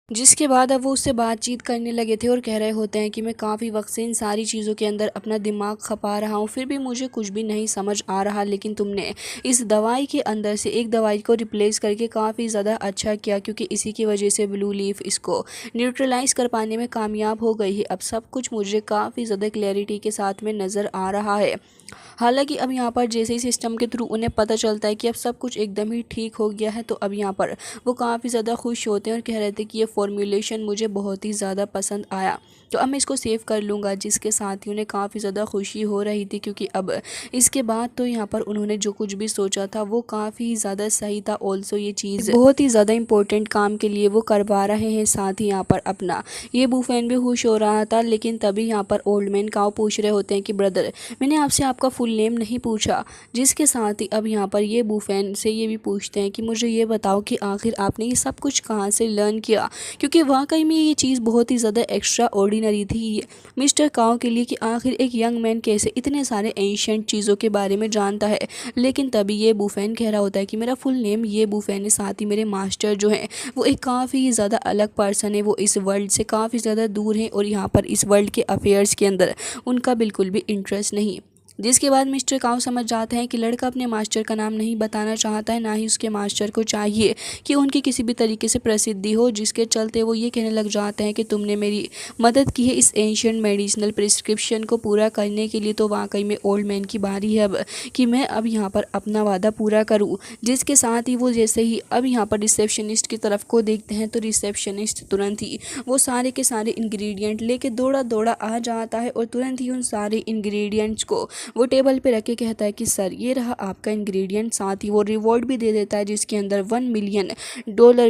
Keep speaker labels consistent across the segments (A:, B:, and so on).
A: जिसके बाद अब वो उससे बातचीत करने लगे थे और कह रहे होते हैं कि मैं काफ़ी वक्त से इन सारी चीज़ों के अंदर अपना दिमाग खपा रहा हूँ, फिर भी मुझे कुछ भी नहीं समझ आ रहा, लेकिन तुमने इस दवाई के अंदर से एक दवाई को रिप्लेस करके काफ़ी ज़्यादा अच्छा किया, क्योंकि इसी की वजह से ब्लू लीफ इसको न्यूट्रलाइज कर पाने में कामयाब हो गई है। अब सब कुछ मुझे काफ़ी ज़्यादा क्लैरिटी के साथ में नज़र आ रहा है। हालांकि अब यहाँ पर जैसे ही सिस्टम के थ्रू उन्हें पता चलता है कि अब सब कुछ एकदम ही ठीक हो गया है, तो अब यहाँ पर वो काफ़ी ज़्यादा खुश होते हैं और कह रहे थे कि ये फॉर्मूलेशन मुझे बहुत ही ज़्यादा पसंद आया, तो अब मैं इसको सेव कर लूँगा। जिसके साथ ही उन्हें काफ़ी ज़्यादा खुशी हो रही थी, क्योंकि अब इसके बाद तो यहाँ पर उन्होंने जो कुछ भी सोचा था वो काफ़ी ज़्यादा सही था। ऑल्सो ये चीज़ बहुत ही ज़्यादा इंपॉर्टेंट काम के लिए वो करवा रहे हैं। साथ ही यहाँ पर अपना ये बूफैन भी खुश हो रहा था, लेकिन तभी यहाँ पर ओल्ड मैन काऊ पूछ रहे होते हैं कि ब्रदर, मैंने आपसे आपका फुल नेम नहीं पूछा। जिसके साथ ही अब यहाँ पर ये बूफैन से ये भी पूछते हैं कि मुझे ये बताओ कि आखिर आपने ये सब कुछ कहाँ से लर्न किया, क्योंकि वाकई में ये चीज़ बहुत ही ज़्यादा एक्स्ट्रा ऑर्डिनरी थी मिस्टर काऊ के लिए कि आखिर एक यंग मैन कैसे इतने सारे एंशियंट चीज़ों के बारे में जानता है। लेकिन तभी ये बूफैन कह रहा होता है कि मेरा फुल नेम ये बूफैन है, साथ ही मेरे मास्टर जो हैं वो एक काफ़ी ज़्यादा अलग पर्सन है, वो इस वर्ल्ड से काफ़ी ज़्यादा दूर हैं और यहाँ पर इस वर्ल्ड के अफेयर्स के अंदर उनका बिल्कुल भी इंटरेस्ट नहीं। जिसके बाद मिस्टर काऊ समझ जाते हैं कि लड़का अपने मास्टर का नाम नहीं बताना चाहता है, ना ही उसके मास्टर को चाहिए कि उनकी किसी भी तरीके से प्रसिद्धि हो। जिसके चलते वो ये कहने लग जाते हैं कि तुमने मेरी मदद की है इस एंशियंट मेडिसिनल प्रिस्क्रिप्शन को पूरा करने के लिए, तो वाकई में ओल्ड मैन की बारी है अब कि मैं अब यहाँ पर अपना वादा पूरा करूँ। जिसके साथ ही वो जैसे ही अब यहाँ पर रिसेप्शनिस्ट की तरफ को देखते हैं, तो रिसेप्शनिस्ट तुरंत ही वो सारे के सारे इंग्रेडिएंट लेके दौड़ा दौड़ा आ जाता है और तुरंत ही उन सारे इंग्रेडिएंट्स को वो टेबल पे रख के कहता है कि सर ये रहा आपका इंग्रेडिएंट। साथ ही वो रिवॉर्ड भी दे देता है, जिसके अंदर $1 मिलियन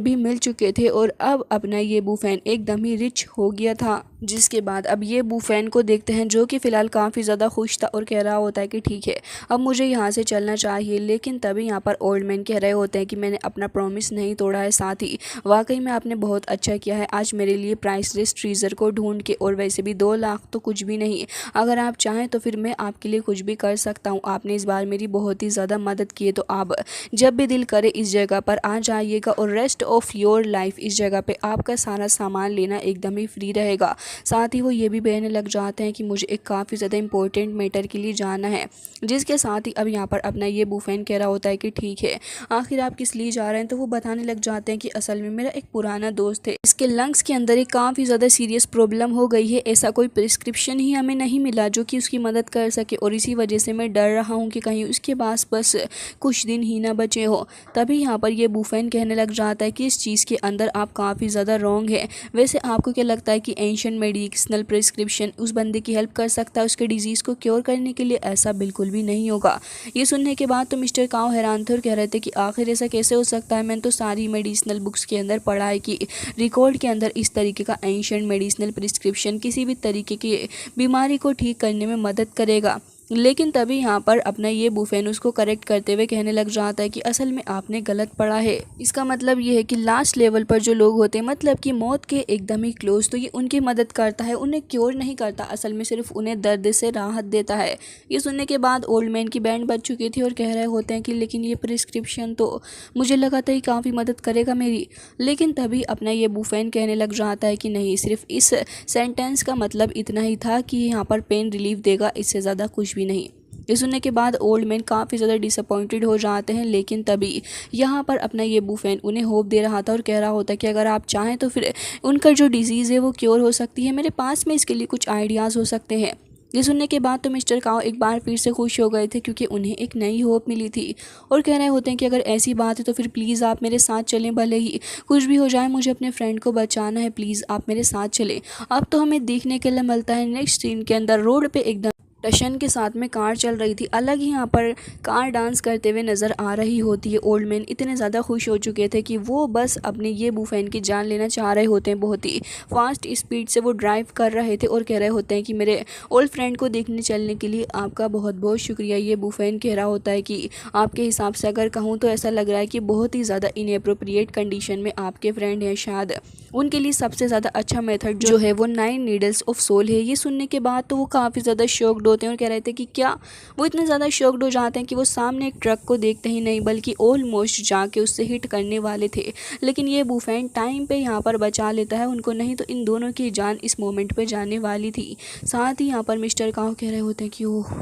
A: भी मिल चुके थे और अब अपना ये बूफैन एकदम ही रिच हो गया था। जिसके बाद अब ये बूफैन को देखते हैं, जो कि फ़िलहाल काफ़ी ज़्यादा खुश था और कह रहा होता है कि ठीक है अब मुझे यहाँ से चलना चाहिए। लेकिन तभी यहाँ पर ओल्ड मैन कह रहे होते हैं कि मैंने अपना प्रॉमिस नहीं तोड़ा है, साथ ही वाकई में आपने बहुत अच्छा किया है आज मेरे लिए प्राइसलेस ट्रीज़र को ढूंढ के, और वैसे भी 2 लाख तो कुछ भी नहीं, अगर आप चाहें तो फिर मैं आपके लिए कुछ भी कर सकता हूँ। आपने इस बार मेरी बहुत ही ज़्यादा मदद की है, तो आप जब भी दिल करे इस जगह पर आ जाइएगा और रेस्ट ऑफ योर लाइफ इस जगह पे आपका सारा सामान लेना एकदम ही फ्री रहेगा। साथ ही वो ये भी कहने लग जाते हैं कि मुझे एक काफ़ी ज़्यादा इंपॉर्टेंट मैटर के लिए जाना है। जिसके साथ ही अब यहाँ पर अपना ये बूफैन कह रहा होता है कि ठीक है आखिर आप किस लिए जा रहे हैं, तो वो बताने लग जाते हैं कि असल में मेरा एक पुराना दोस्त है, इसके लंग्स के अंदर एक काफ़ी ज़्यादा सीरियस प्रॉब्लम हो गई है, ऐसा कोई प्रिस्क्रिप्शन ही हमें नहीं मिला जो कि उसकी मदद कर सके, और इसी वजह से मैं डर रहा हूँ कि कहीं उसके पास बस कुछ दिन ही ना बचे हो। तभी यहाँ पर ये बूफैन कहने लग जाता है कि इस चीज़ के अंदर आप काफ़ी ज़्यादा रॉन्ग है। वैसे आपको क्या लगता है कि एंशिएंट मेडिसिनल प्रिस्क्रिप्शन उस बंदे की हेल्प कर सकता है उसके डिजीज़ को क्योर करने के लिए? ऐसा बिल्कुल भी नहीं होगा। ये सुनने के बाद तो मिस्टर काऊ हैरान थे और कह रहे थे कि आखिर ऐसा कैसे हो सकता है, मैंने तो सारी मेडिसिनल बुक्स के अंदर पढ़ा है कि रिकॉर्ड के अंदर इस तरीके का एंशिएंट मेडिसिनल प्रिस्क्रिप्शन किसी भी तरीके की बीमारी को ठीक करने में मदद करेगा। लेकिन तभी यहाँ पर अपना ये बूफैन उसको करेक्ट करते हुए कहने लग जाता है कि असल में आपने गलत पढ़ा है। इसका मतलब ये है कि लास्ट लेवल पर जो लोग होते हैं, मतलब कि मौत के एकदम ही क्लोज, तो ये उनकी मदद करता है, उन्हें क्योर नहीं करता, असल में सिर्फ उन्हें दर्द से राहत देता है। ये सुनने के बाद ओल्ड मैन की बैंड बज चुकी थी और कह रहे होते हैं कि लेकिन ये प्रिस्क्रिप्शन तो मुझे लगा था कि काफ़ी मदद करेगा मेरी। लेकिन तभी अपना ये बूफैन कहने लग जाता है कि नहीं, सिर्फ इस सेंटेंस का मतलब इतना ही था कि यहाँ पर पेन रिलीफ देगा, इससे ज़्यादा कुछ भी नहीं। ये सुनने के बाद ओल्ड मैन काफ़ी ज़्यादा डिसअपॉइंटेड हो जाते हैं। लेकिन तभी यहाँ पर अपना ये बूफैन उन्हें होप दे रहा था और कह रहा होता है कि अगर आप चाहें तो फिर उनका जो डिजीज़ है वो क्योर हो सकती है, मेरे पास में इसके लिए कुछ आइडियाज़ हो सकते हैं। ये सुनने के बाद तो मिस्टर काऊ एक बार फिर से खुश हो गए थे, क्योंकि उन्हें एक नई होप मिली थी और कह रहे होते हैं कि अगर ऐसी बात है तो फिर प्लीज़ आप मेरे साथ चलें, भले ही कुछ भी हो जाए मुझे अपने फ्रेंड को बचाना है, प्लीज़ आप मेरे साथ चलें। अब तो हमें देखने के लिए मिलता है नेक्स्ट सीन के अंदर रोड पे एकदम टशन के साथ में कार चल रही थी, अलग ही यहाँ पर कार डांस करते हुए नज़र आ रही होती है। ओल्ड मैन इतने ज़्यादा खुश हो चुके थे कि वो बस अपने ये बूफैन की जान लेना चाह रहे होते हैं। बहुत ही फास्ट स्पीड से वो ड्राइव कर रहे थे और कह रहे होते हैं कि मेरे ओल्ड फ्रेंड को देखने चलने के लिए आपका बहुत बहुत शुक्रिया। ये बूफैन कह रहा होता है कि आपके हिसाब से अगर कहूँ तो ऐसा लग रहा है कि बहुत ही ज़्यादा इनएप्रोप्रिएट कंडीशन में आपके फ्रेंड हैं, शायद उनके लिए सबसे ज़्यादा अच्छा मेथड जो है वो 9 नीडल्स ऑफ सोल है। ये सुनने के बाद तो वो काफ़ी ज़्यादा शॉक्ड होते हैं और कह रहे थे कि क्या। वो इतने ज़्यादा शॉक्ड हो जाते हैं कि वो सामने एक ट्रक को देखते ही नहीं बल्कि ऑलमोस्ट जाके उससे हिट करने वाले थे, लेकिन ये बुफेन टाइम पे यहाँ पर बचा लेता है उनको, नहीं तो इन दोनों की जान इस मोमेंट पे जाने वाली थी। साथ ही यहाँ पर मिस्टर काओ कह रहे होते हैं कि ओह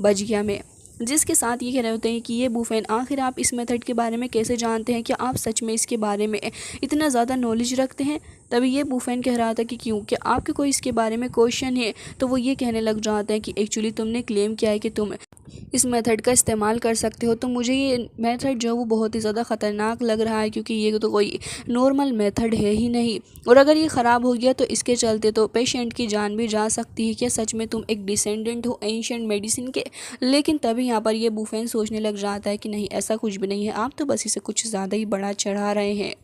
A: बच गया मैं। जिसके साथ ये कह रहे होते हैं कि ये बुफेन आखिर आप इस मेथड के बारे में कैसे जानते हैं, क्या आप सच में इसके बारे में इतना ज़्यादा नॉलेज रखते हैं। तभी ये बुफेन कह रहा था कि क्यों, क्या आपके कोई इसके बारे में क्वेश्चन है। तो वो ये कहने लग जाते हैं कि एक्चुअली तुमने क्लेम किया है कि तुम इस मेथड का इस्तेमाल कर सकते हो, तो मुझे ये मेथड जो है वो बहुत ही ज़्यादा ख़तरनाक लग रहा है, क्योंकि ये तो कोई नॉर्मल मेथड है ही नहीं, और अगर ये ख़राब हो गया तो इसके चलते तो पेशेंट की जान भी जा सकती है। क्या सच में तुम एक डिसेंडेंट हो एंशिएंट मेडिसिन के। लेकिन तभी यहाँ पर ये बुफेन सोचने लग जाता है कि नहीं, ऐसा कुछ भी नहीं है, आप तो बस इसे कुछ ज़्यादा ही बड़ा चढ़ा रहे हैं।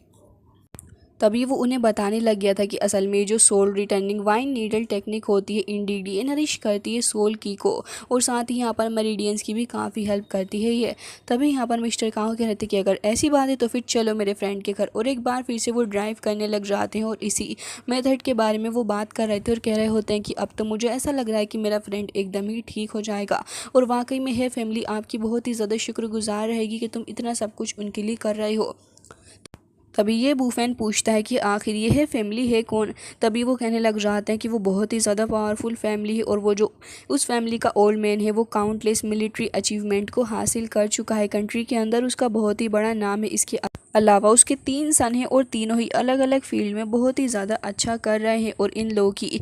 A: तभी वो उन्हें बताने लग गया था कि असल में जो सोल रिटर्निंग वाइन नीडल टेक्निक होती है इंडीडी नरिश करती है सोल की को, और साथ ही यहाँ पर मेरिडियंस की भी काफ़ी हेल्प करती है ये। तभी यहाँ पर मिस्टर काओ कह रहे थे कि अगर ऐसी बात है तो फिर चलो मेरे फ्रेंड के घर, और एक बार फिर से वो ड्राइव करने लग जाते हैं और इसी मेथड के बारे में वो बात कर रहे थे और कह रहे होते हैं कि अब तो मुझे ऐसा लग रहा है कि मेरा फ्रेंड एकदम ही ठीक हो जाएगा, और वाकई में है फैमिली आपकी बहुत ही ज़्यादा शुक्रगुजार रहेगी कि तुम इतना सब कुछ उनके लिए कर रहे हो। तभी ये बुफेन पूछता है कि आखिर ये है फैमिली है कौन। तभी वो कहने लग जाते हैं कि वो बहुत ही ज़्यादा पावरफुल फैमिली है, और वो जो उस फैमिली का ओल्ड मैन है वो काउंटलेस मिलिट्री अचीवमेंट को हासिल कर चुका है कंट्री के अंदर, उसका बहुत ही बड़ा नाम है। इसके अलावा उसके 3 सन हैं और तीनों ही अलग अलग फील्ड में बहुत ही ज़्यादा अच्छा कर रहे हैं, और इन लोगों की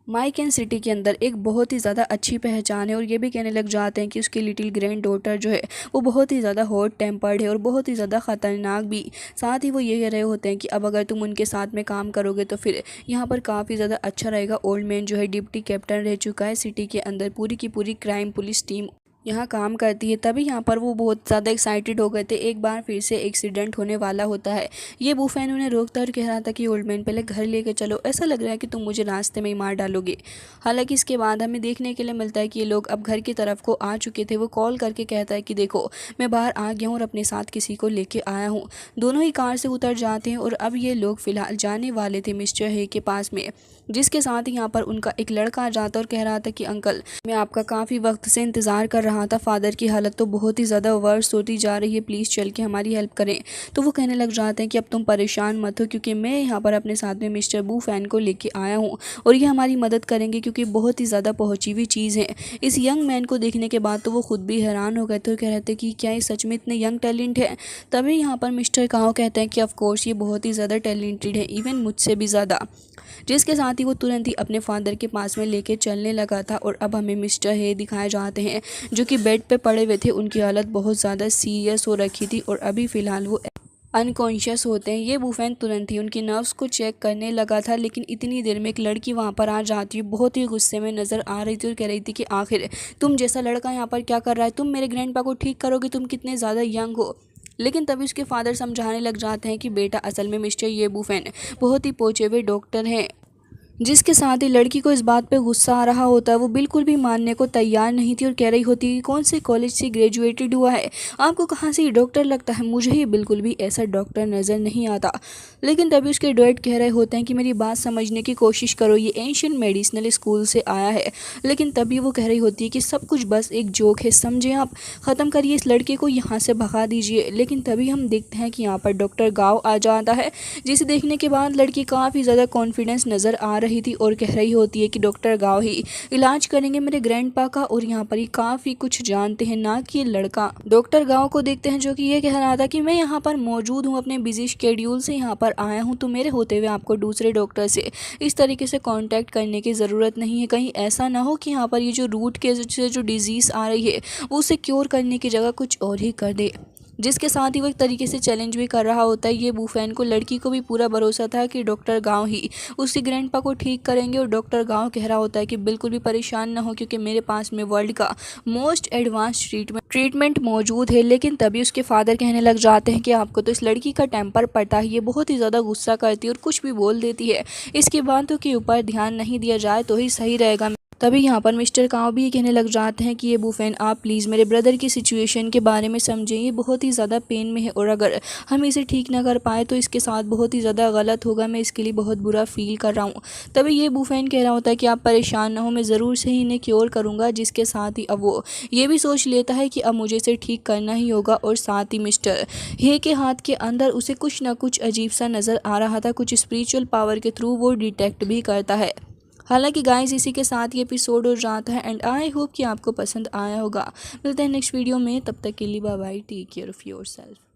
A: माइकन सिटी के अंदर एक बहुत ही ज़्यादा अच्छी पहचान है। और ये भी कहने लग जाते हैं कि उसकी लिटिल ग्रैंड डॉटर जो है वो बहुत ही ज़्यादा हॉट टेम्पर्ड है और बहुत ही ज़्यादा ख़तरनाक भी। साथ ही वो ये कह रहे होते हैं कि अब अगर तुम उनके साथ में काम करोगे तो फिर यहाँ पर काफ़ी ज़्यादा अच्छा रहेगा। ओल्ड मैन जो है डिप्टी कैप्टन रह चुका है सिटी के अंदर, पूरी की पूरी क्राइम पुलिस टीम यहाँ काम करती है। तभी यहाँ पर वो बहुत ज़्यादा एक्साइटेड हो गए थे, एक बार फिर से एक्सीडेंट होने वाला होता है। ये बुफेन उन्हें रोकता और कह रहा था कि ओल्ड मैन पहले घर लेके चलो, ऐसा लग रहा है कि तुम मुझे रास्ते में ही मार डालोगे। हालांकि इसके बाद हमें देखने के लिए मिलता है कि ये लोग अब घर की तरफ को आ चुके थे। वो कॉल करके कहता है कि देखो मैं बाहर आ गया हूँ और अपने साथ किसी को लेके आया हूँ। दोनों ही कार से उतर जाते हैं और अब ये लोग फ़िलहाल जाने वाले थे मिस्टर हे के पास में, जिसके साथ ही यहाँ पर उनका एक लड़का आ जाता और कह रहा था कि अंकल मैं आपका काफ़ी वक्त से इंतज़ार कर रहा था, फादर की हालत तो बहुत ही ज़्यादा वर्स होती जा रही है, प्लीज़ चल के हमारी हेल्प करें। तो वो कहने लग जाते हैं कि अब तुम परेशान मत हो, क्योंकि मैं यहाँ पर अपने साथ में मिस्टर बुफेन को लेके आया हूँ और ये हमारी मदद करेंगे, क्योंकि बहुत ही ज़्यादा पहुँची हुई चीज़ है। इस यंग मैन को देखने के बाद तो वो खुद भी हैरान हो गए थे और कह रहे थे कि क्या ये सच में इतने यंग टैलेंट है। तभी यहाँ पर मिस्टर काओ कहते हैं कि ऑफकोर्स ये बहुत ही ज़्यादा टैलेंटेड है, इवन मुझसे भी ज़्यादा। जिसके साथ ही वो तुरंत ही अपने फादर के पास में लेके चलने लगा था। और अब हमें मिस्टर हे दिखाए जाते हैं जो कि बेड पे पड़े हुए थे, उनकी हालत बहुत ज़्यादा सीरियस हो रखी थी और अभी फ़िलहाल वो अनकॉन्शियस होते हैं। ये बुफेन तुरंत ही उनकी नर्व्स को चेक करने लगा था, लेकिन इतनी देर में एक लड़की वहाँ पर आ जाती है, बहुत ही गुस्से में नज़र आ रही थी और कह रही थी कि आखिर तुम जैसा लड़का यहाँ पर क्या कर रहा है, तुम मेरे ग्रैंडपा को ठीक करोगे, तुम कितने ज़्यादा यंग हो। लेकिन तभी उसके फादर समझाने लग जाते हैं कि बेटा असल में मिस्टर ये बुफेन बहुत ही पहुँचे हुए डॉक्टर हैं। जिसके साथ ही लड़की को इस बात पे गुस्सा आ रहा होता है, वो बिल्कुल भी मानने को तैयार नहीं थी और कह रही होती है कि कौन से कॉलेज से ग्रेजुएटेड हुआ है, आपको कहाँ से ये डॉक्टर लगता है, मुझे ये बिल्कुल भी ऐसा डॉक्टर नज़र नहीं आता। लेकिन तभी उसके डैड कह रहे होते हैं कि मेरी बात समझने की कोशिश करो, ये एंशिएंट मेडिसिनल स्कूल से आया है। लेकिन तभी वो कह रही होती है कि सब कुछ बस एक जोक है, समझे आप, ख़त्म करिए इस लड़के को, यहाँ से भगा दीजिए। लेकिन तभी हम देखते हैं कि यहाँ पर डॉक्टर गाव आ जाता है, जिसे देखने के बाद लड़की काफ़ी ज़्यादा कॉन्फिडेंस नज़र आ रही थी और कह रही होती है कि डॉक्टर गाव ही इलाज करेंगे मेरे ग्रैंडपा का, और यहाँ पर ही काफ़ी कुछ जानते हैं, ना कि ये लड़का। डॉक्टर गाव को देखते हैं जो कि ये कह रहा था कि मैं यहाँ पर मौजूद हूँ, अपने बिजी शेड्यूल से यहाँ पर आया हूँ, तो मेरे होते हुए आपको दूसरे डॉक्टर से इस तरीके से कांटेक्ट करने की ज़रूरत नहीं है। कहीं ऐसा ना हो कि यहाँ पर ये जो रूट के से जो डिजीज़ आ रही है वो उसे क्योर करने की जगह कुछ और ही कर दे। जिसके साथ ही वो एक तरीके से चैलेंज भी कर रहा होता है। ये बुफेन को लड़की को भी पूरा भरोसा था कि डॉक्टर गांव ही उसके ग्रैंडपा को ठीक करेंगे, और डॉक्टर गांव कह रहा होता है कि बिल्कुल भी परेशान ना हो, क्योंकि मेरे पास में वर्ल्ड का मोस्ट एडवांस ट्रीटमेंट मौजूद है। लेकिन तभी उसके फादर कहने लग जाते हैं कि आपको तो इस लड़की का टेम्पर पता है, ये बहुत ही ज़्यादा गुस्सा करती है और कुछ भी बोल देती है, इसकी बातों के ऊपर ध्यान नहीं दिया जाए तो ही सही रहेगा। तभी यहाँ पर मिस्टर काव भी ये कहने लग जाते हैं कि ये बूफेन आप प्लीज़ मेरे ब्रदर की सिचुएशन के बारे में समझें, ये बहुत ही ज़्यादा पेन में है और अगर हम इसे ठीक ना कर पाए तो इसके साथ बहुत ही ज़्यादा गलत होगा, मैं इसके लिए बहुत बुरा फील कर रहा हूँ। तभी ये बूफेन कह रहा होता है कि आप परेशान ना हो, मैं ज़रूर से ही इन्हें क्योर करूँगा। जिसके साथ ही अब वो ये भी सोच लेता है कि अब मुझे इसे ठीक करना ही होगा और साथ ही मिस्टर हे के हाथ के अंदर उसे कुछ ना कुछ अजीब सा नज़र आ रहा था, कुछ स्पिरिचुअल पावर के थ्रू वो डिटेक्ट भी करता है। हालांकि गाइस इसी के साथ ये एपिसोड हो जाता है एंड आई होप कि आपको पसंद आया होगा। मिलते हैं नेक्स्ट वीडियो में, तब तक के लिए bye bye, take care of yourself.